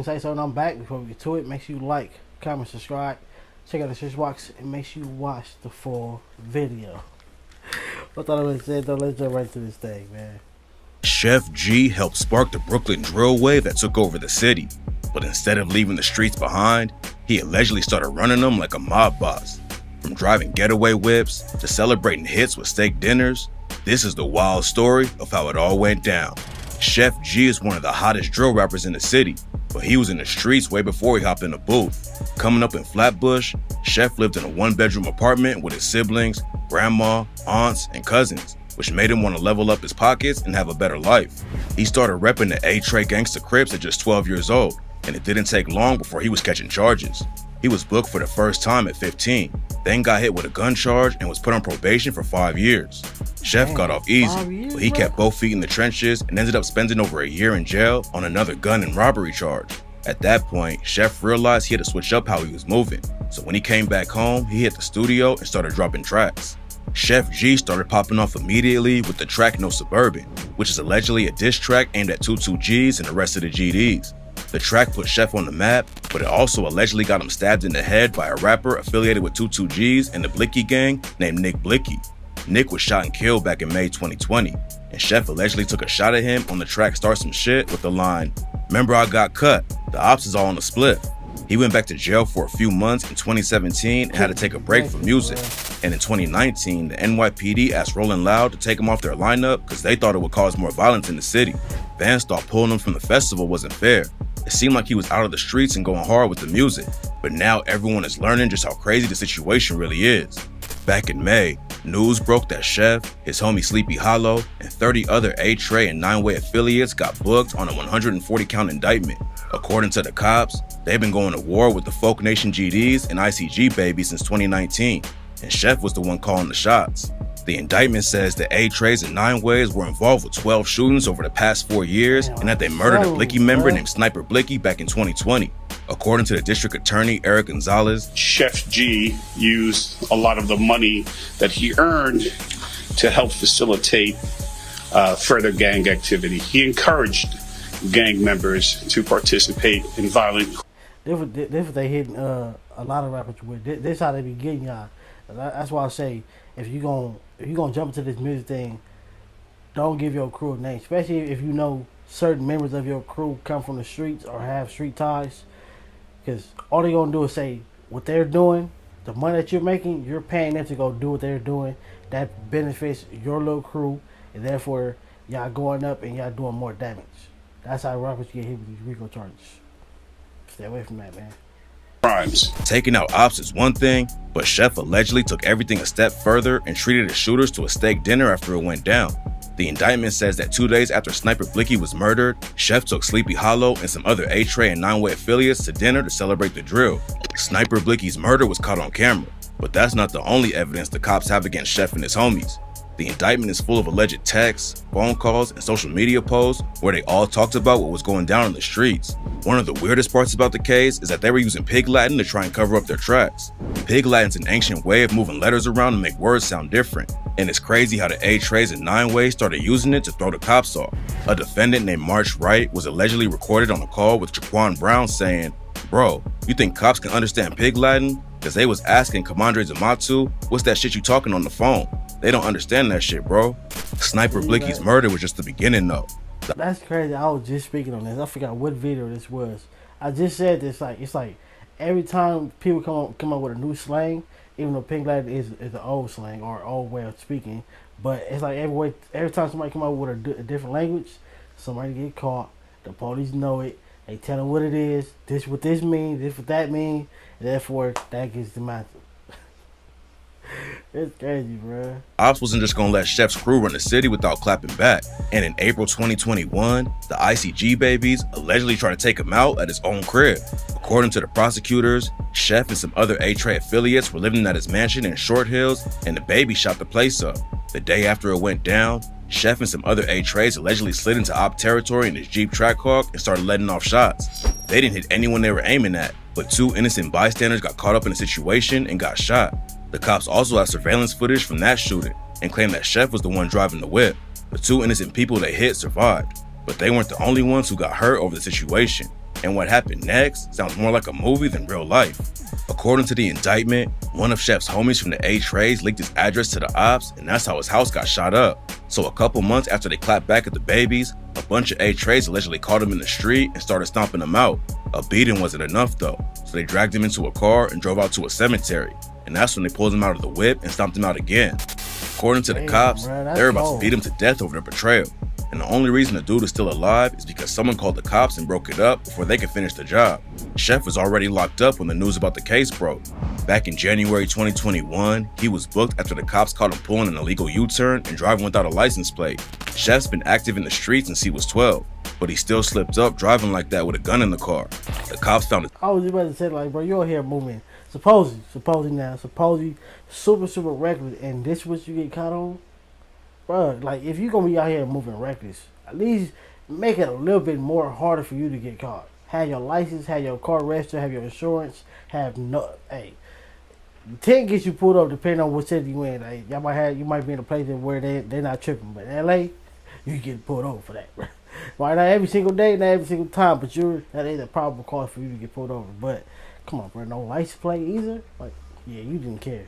say so, and I'm back. Before we get to it, make sure you like, comment, subscribe, check out the search box, and make sure you watch the full video. I thought I would have said though, let's jump right to this thing, man. Sheff G helped spark the Brooklyn drill wave that took over the city, but instead of leaving the streets behind, he allegedly started running them like a mob boss. From driving getaway whips to celebrating hits with steak dinners, this is the wild story of how it all went down. Sheff G is one of the hottest drill rappers in the city, but he was in the streets way before he hopped in the booth. Coming up in Flatbush, Sheff lived in a one-bedroom apartment with his siblings, grandma, aunts, and cousins, which made him want to level up his pockets and have a better life. He started repping the Trey Gangsta Crips at just 12 years old, and it didn't take long before he was catching charges. He was booked for the first time at 15, then got hit with a gun charge and was put on probation for 5 years. Sheff got off easy, but he kept both feet in the trenches and ended up spending over a year in jail on another gun and robbery charge. At that point, Sheff realized he had to switch up how he was moving, so when he came back home, he hit the studio and started dropping tracks. Sheff G started popping off immediately with the track No Suburban, which is allegedly a diss track aimed at 22 Gs and the rest of the GDs. The track put Sheff on the map, but it also allegedly got him stabbed in the head by a rapper affiliated with 22 Gs and the Blicky gang named Nick Blicky. Nick was shot and killed back in May 2020, and Sheff allegedly took a shot at him on the track Start Some Shit with the line, "Remember I got cut, the ops is all on the split." He went back to jail for a few months in 2017 and had to take a break from music. And in 2019, the NYPD asked Rolling Loud to take him off their lineup because they thought it would cause more violence in the city. Fans thought pulling him from the festival wasn't fair. It seemed like he was out of the streets and going hard with the music, but now everyone is learning just how crazy the situation really is. Back in May, news broke that Sheff, his homie Sleepy Hollow, and 30 other Trey and 9-Way affiliates got booked on a 140-count indictment. According to the cops, they've been going to war with the Folk Nation GDs and ICG Baby since 2019, and Sheff was the one calling the shots. The indictment says that Treys and 9-Ways were involved with 12 shootings over the past 4 years and that they murdered a Blicky member named Sniper Blicky back in 2020. According to the district attorney, Eric Gonzalez, Sheff G used a lot of the money that he earned to help facilitate further gang activity. He encouraged gang members to participate in violent. This they hitting a lot of rappers with. This how they be getting y'all. That's why I say if you gonna jump into this music thing, don't give your crew a name, especially if you know certain members of your crew come from the streets or have street ties. Because all they're going to do is say what they're doing, the money that you're making, you're paying them to go do what they're doing. That benefits your little crew, and therefore y'all going up and y'all doing more damage. That's how rappers get hit with these RICO charges. Stay away from that, man. Crimes. Taking out ops is one thing, but Sheff allegedly took everything a step further and treated the shooters to a steak dinner after it went down. The indictment says that 2 days after Sniper Blicky was murdered, Sheff took Sleepy Hollow and some other Trey and 9-Way affiliates to dinner to celebrate the drill. Sniper Blicky's murder was caught on camera, but that's not the only evidence the cops have against Sheff and his homies. The indictment is full of alleged texts, phone calls, and social media posts where they all talked about what was going down in the streets. One of the weirdest parts about the case is that they were using Pig Latin to try and cover up their tracks. Pig Latin's an ancient way of moving letters around to make words sound different, and it's crazy how the Treys and 9-Ways started using it to throw the cops off. A defendant named March Wright was allegedly recorded on a call with Jaquan Brown saying, "Bro, you think cops can understand Pig Latin? Because they was asking Commandre Zamatu, what's that shit you talking on the phone? They don't understand that shit, bro." Sniper Blicky's murder was just the beginning though. That's crazy. I was just speaking on this. I forgot what video this was. I just said this, it's like every time people come up with a new slang, even though Pig Latin is the old slang or old way of speaking, but it's like every time somebody come up with a different language, somebody get caught, the police know it, they tell them what it is, this what this means, this what that means, and therefore that gets the matter. It's crazy, bro. Ops wasn't just gonna let Sheff's crew run the city without clapping back. And in April 2021, the ICG Babies allegedly tried to take him out at his own crib. According to the prosecutors, Sheff and some other Trey affiliates were living at his mansion in Short Hills, and the Baby shot the place up. The day after it went down, Sheff and some other Treys allegedly slid into op territory in his Jeep Trackhawk and started letting off shots. They didn't hit anyone they were aiming at, but 2 innocent bystanders got caught up in the situation and got shot. The cops also have surveillance footage from that shooting and claim that Sheff was the one driving the whip. The 2 innocent people they hit survived, but they weren't the only ones who got hurt over the situation. And what happened next sounds more like a movie than real life. According to the indictment, one of Sheff's homies from the A Trays leaked his address to the ops, and that's how his house got shot up. So a couple months after they clapped back at the babies, a bunch of A Trays allegedly caught him in the street and started stomping him out. A beating wasn't enough though, so they dragged him into a car and drove out to a cemetery. And that's when they pulled him out of the whip and stomped him out again. According to the cops, they were about to beat him to death over the betrayal. And the only reason the dude is still alive is because someone called the cops and broke it up before they could finish the job. Sheff was already locked up when the news about the case broke. Back in January 2021, he was booked after the cops caught him pulling an illegal U-turn and driving without a license plate. Sheff's been active in the streets since he was 12, but he still slipped up driving like that with a gun in the car. The cops found it. I was about to say, like, bro, you're here moving. Supposedly super reckless, and this what you get caught on? Bro, like, if you're gonna be out here moving reckless, at least make it a little bit more harder for you to get caught. Have your license, have your car registered, have your insurance, hey, 10 gets you pulled up depending on what city you in. Like, you might be in a place where they're not tripping, but in LA, you get pulled over for that, bro. Right, not every single day, not every single time, but that ain't a probable cause for you to get pulled over. But come on, bro, no license plate either. Like, yeah, you didn't care.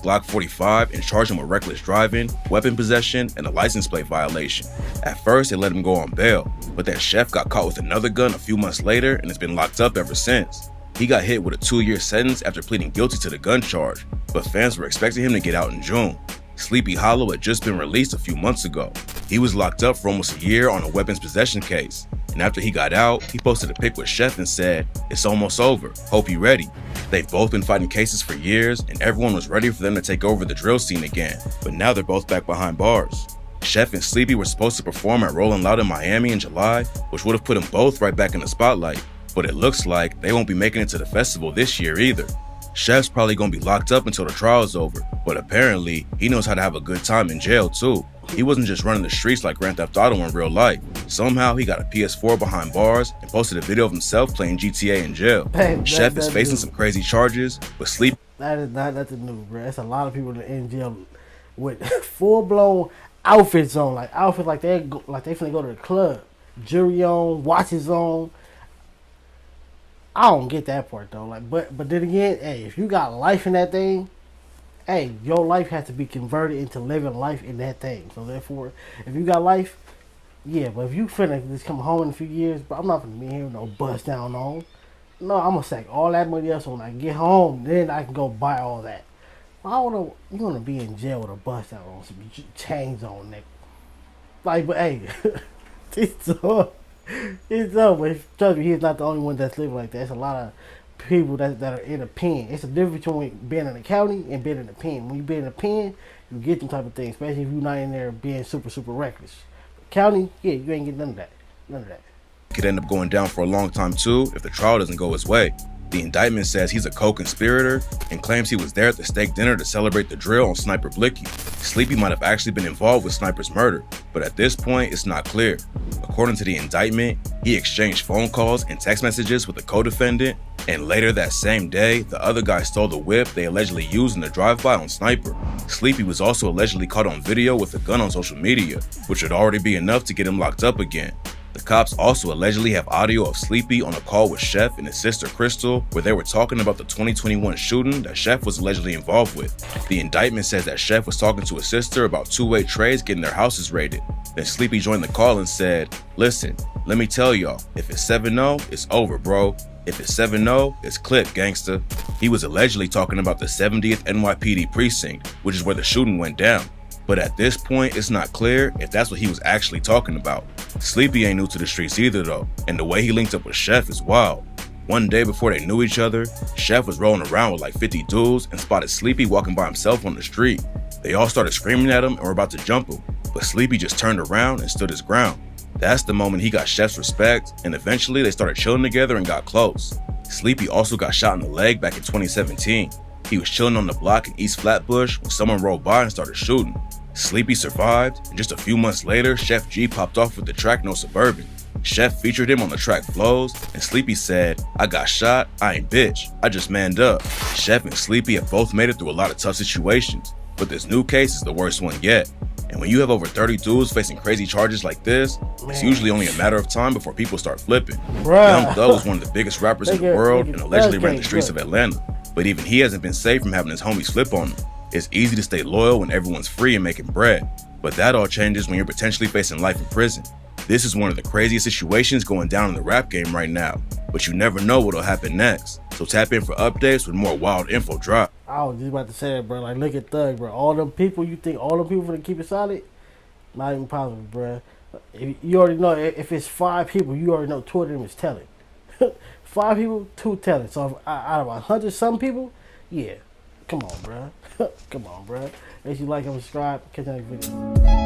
Glock 45 and charged him with reckless driving, weapon possession, and a license plate violation. At first, they let him go on bail, but then Sheff got caught with another gun a few months later and has been locked up ever since. He got hit with a 2-year sentence after pleading guilty to the gun charge, but fans were expecting him to get out in June. Sleepy Hollow had just been released a few months ago. He was locked up for almost a year on a weapons possession case, and after he got out, he posted a pic with Sheff and said, "It's almost over, hope you ready." They've both been fighting cases for years, and everyone was ready for them to take over the drill scene again, but now they're both back behind bars. Sheff and Sleepy were supposed to perform at Rollin' Loud in Miami in July, which would have put them both right back in the spotlight, but it looks like they won't be making it to the festival this year either. Sheff's probably gonna be locked up until the trial's over, but apparently, he knows how to have a good time in jail too. He wasn't just running the streets like Grand Theft Auto in real life. Somehow, he got a PS4 behind bars and posted a video of himself playing GTA in jail. Sheff is facing some crazy charges, but Sleep. That is not nothing new, bro. That's a lot of people in jail with full-blown outfits on, like outfits like they finna go to the club, jewelry on, watches on. I don't get that part though. Like, but then again, hey, if you got life in that thing, hey, your life has to be converted into living life in that thing. So therefore, if you got life, yeah. But if you finna just come home in a few years, but I'm not finna be here with no bust down on. No, I'm gonna stack all that money up so when I get home, then I can go buy all that. I don't know. You wanna be in jail with a bust down on, some chains on, nigga. Like, but hey, it's up. It's up, but trust me, he's not the only one that's living like that. It's a lot of people that are in a pen. It's a difference between being in the county and being in the pen. When you be in the pen, you get them type of things, especially if you're not in there being super reckless. County, yeah, you ain't getting none of that. None of that. Could end up going down for a long time too if the trial doesn't go his way. The indictment says he's a co-conspirator and claims he was there at the steak dinner to celebrate the drill on Sniper Blicky. Sleepy might have actually been involved with Sniper's murder, but at this point, it's not clear. According to the indictment, he exchanged phone calls and text messages with the co-defendant, and later that same day, the other guy stole the whip they allegedly used in the drive-by on Sniper. Sleepy was also allegedly caught on video with a gun on social media, which would already be enough to get him locked up again. The cops also allegedly have audio of Sleepy on a call with Sheff and his sister Crystal, where they were talking about the 2021 shooting that Sheff was allegedly involved with. The indictment says that Sheff was talking to his sister about two-way Treys getting their houses raided. Then Sleepy joined the call and said, "Listen, let me tell y'all, if it's 7-0, it's over, bro. If it's 7-0, it's clip, gangsta." He was allegedly talking about the 70th NYPD precinct, which is where the shooting went down. But at this point, it's not clear if that's what he was actually talking about. Sleepy ain't new to the streets either though, and the way he linked up with Sheff is wild. One day before they knew each other, Sheff was rolling around with like 50 dudes and spotted Sleepy walking by himself on the street. They all started screaming at him and were about to jump him, but Sleepy just turned around and stood his ground. That's the moment he got Sheff's respect, and eventually they started chilling together and got close. Sleepy also got shot in the leg back in 2017. He was chilling on the block in East Flatbush when someone rolled by and started shooting. Sleepy survived, and just a few months later, Sheff G popped off with the track No Suburban. Sheff featured him on the track Flows, and Sleepy said, "I got shot, I ain't bitch, I just manned up." Sheff and Sleepy have both made it through a lot of tough situations, but this new case is the worst one yet. And when you have over 30 dudes facing crazy charges like this, it's usually only a matter of time before people start flipping. Young Thug is one of the biggest rappers in the world and allegedly ran the streets of Atlanta. But even he hasn't been safe from having his homies flip on him. It's easy to stay loyal when everyone's free and making bread. But that all changes when you're potentially facing life in prison. This is one of the craziest situations going down in the rap game right now. But you never know what'll happen next. So tap in for updates when more wild info drop. I was just about to say that, bro. Like, look at Thug, bro. All them people, you think all them people gonna keep it solid? Not even possible, bro. You already know, if it's 5 people, you already know 2 of them is telling. 5 people, 2 telling. So if, out of 100 some people, yeah. Come on, bro. Come on, bro. Make sure you like and subscribe. Catch you next video.